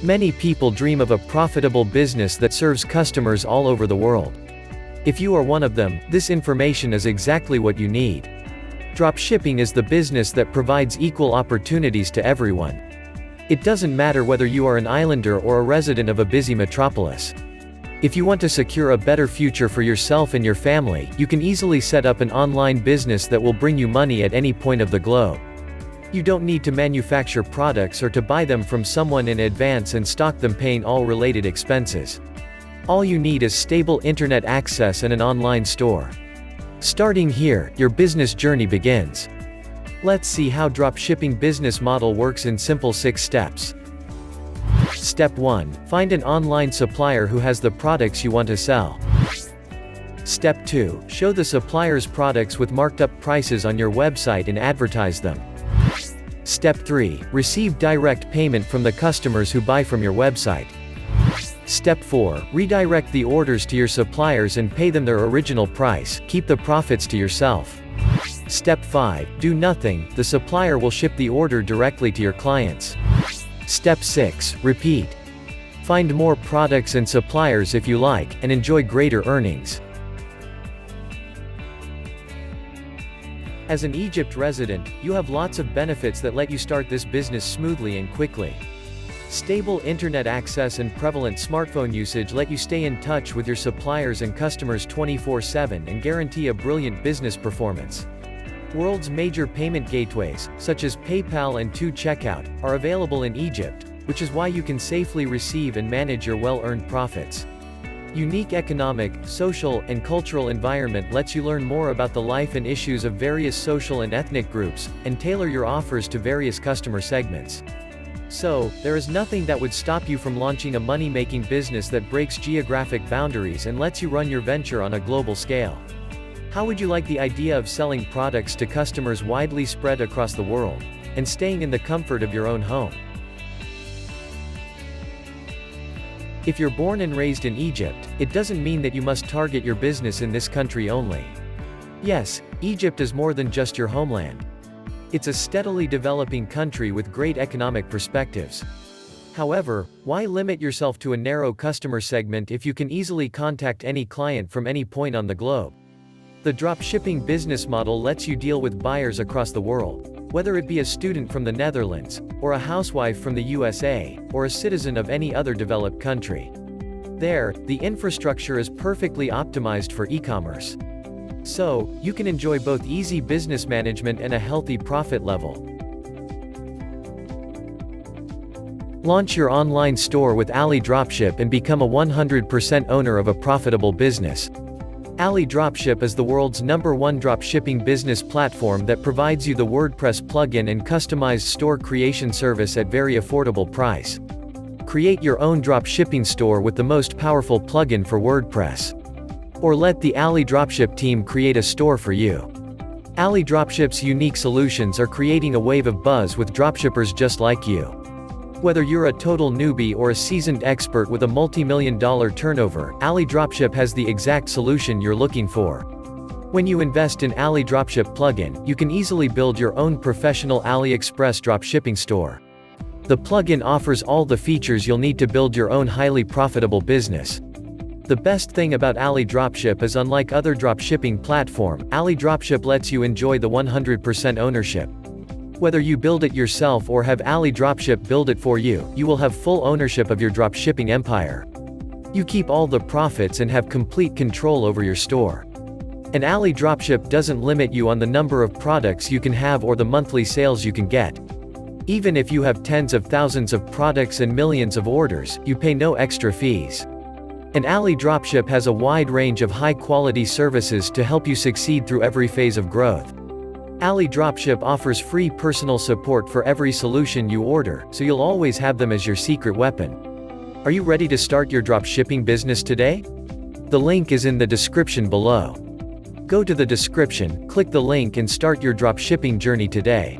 Many people dream of a profitable business that serves customers all over the world. If you are one of them, this information is exactly what you need. Dropshipping is the business that provides equal opportunities to everyone. It doesn't matter whether you are an islander or a resident of a busy metropolis. If you want to secure a better future for yourself and your family, you can easily set up an online business that will bring you money at any point of the globe. You don't need to manufacture products or to buy them from someone in advance and stock them, paying all related expenses. All you need is stable internet access and an online store. Starting here, your business journey begins. Let's see how dropshipping business model works in simple 6 steps. Step 1. Find an online supplier who has the products you want to sell. Step 2. Show the supplier's products with marked up prices on your website and advertise them. Step 3. Receive direct payment from the customers who buy from your website. Step 4. Redirect the orders to your suppliers and pay them their original price, keep the profits to yourself. Step 5. Do nothing, the supplier will ship the order directly to your clients. Step 6. Repeat. Find more products and suppliers if you like, and enjoy greater earnings. As an Egypt resident, you have lots of benefits that let you start this business smoothly and quickly. Stable internet access and prevalent smartphone usage let you stay in touch with your suppliers and customers 24/7 and guarantee a brilliant business performance. World's major payment gateways, such as PayPal and 2Checkout, are available in Egypt, which is why you can safely receive and manage your well-earned profits. Unique economic, social, and cultural environment lets you learn more about the life and issues of various social and ethnic groups, and tailor your offers to various customer segments. So, there is nothing that would stop you from launching a money-making business that breaks geographic boundaries and lets you run your venture on a global scale. How would you like the idea of selling products to customers widely spread across the world, and staying in the comfort of your own home? If you're born and raised in Egypt, it doesn't mean that you must target your business in this country only. Yes, Egypt is more than just your homeland. It's a steadily developing country with great economic perspectives. However, why limit yourself to a narrow customer segment if you can easily contact any client from any point on the globe? The dropshipping business model lets you deal with buyers across the world, whether it be a student from the Netherlands, or a housewife from the USA, or a citizen of any other developed country. There, the infrastructure is perfectly optimized for e-commerce. So, you can enjoy both easy business management and a healthy profit level. Launch your online store with AliDropship and become a 100% owner of a profitable business. AliDropship is the world's #1 dropshipping business platform that provides you the WordPress plugin and customized store creation service at very affordable price. Create your own dropshipping store with the most powerful plugin for WordPress. Or let the AliDropship team create a store for you. AliDropship's unique solutions are creating a wave of buzz with dropshippers just like you. Whether you're a total newbie or a seasoned expert with a multi-million-dollar turnover, AliDropship has the exact solution you're looking for. When you invest in AliDropship plugin, you can easily build your own professional AliExpress dropshipping store. The plugin offers all the features you'll need to build your own highly profitable business. The best thing about AliDropship is, unlike other dropshipping platform, AliDropship lets you enjoy the 100% ownership. Whether you build it yourself or have AliDropship build it for you, you will have full ownership of your dropshipping empire. You keep all the profits and have complete control over your store. And AliDropship doesn't limit you on the number of products you can have or the monthly sales you can get. Even if you have tens of thousands of products and millions of orders, you pay no extra fees. And AliDropship has a wide range of high-quality services to help you succeed through every phase of growth. AliDropship offers free personal support for every solution you order, so you'll always have them as your secret weapon. Are you ready to start your dropshipping business today? The link is in the description below. Go to the description, click the link and start your dropshipping journey today.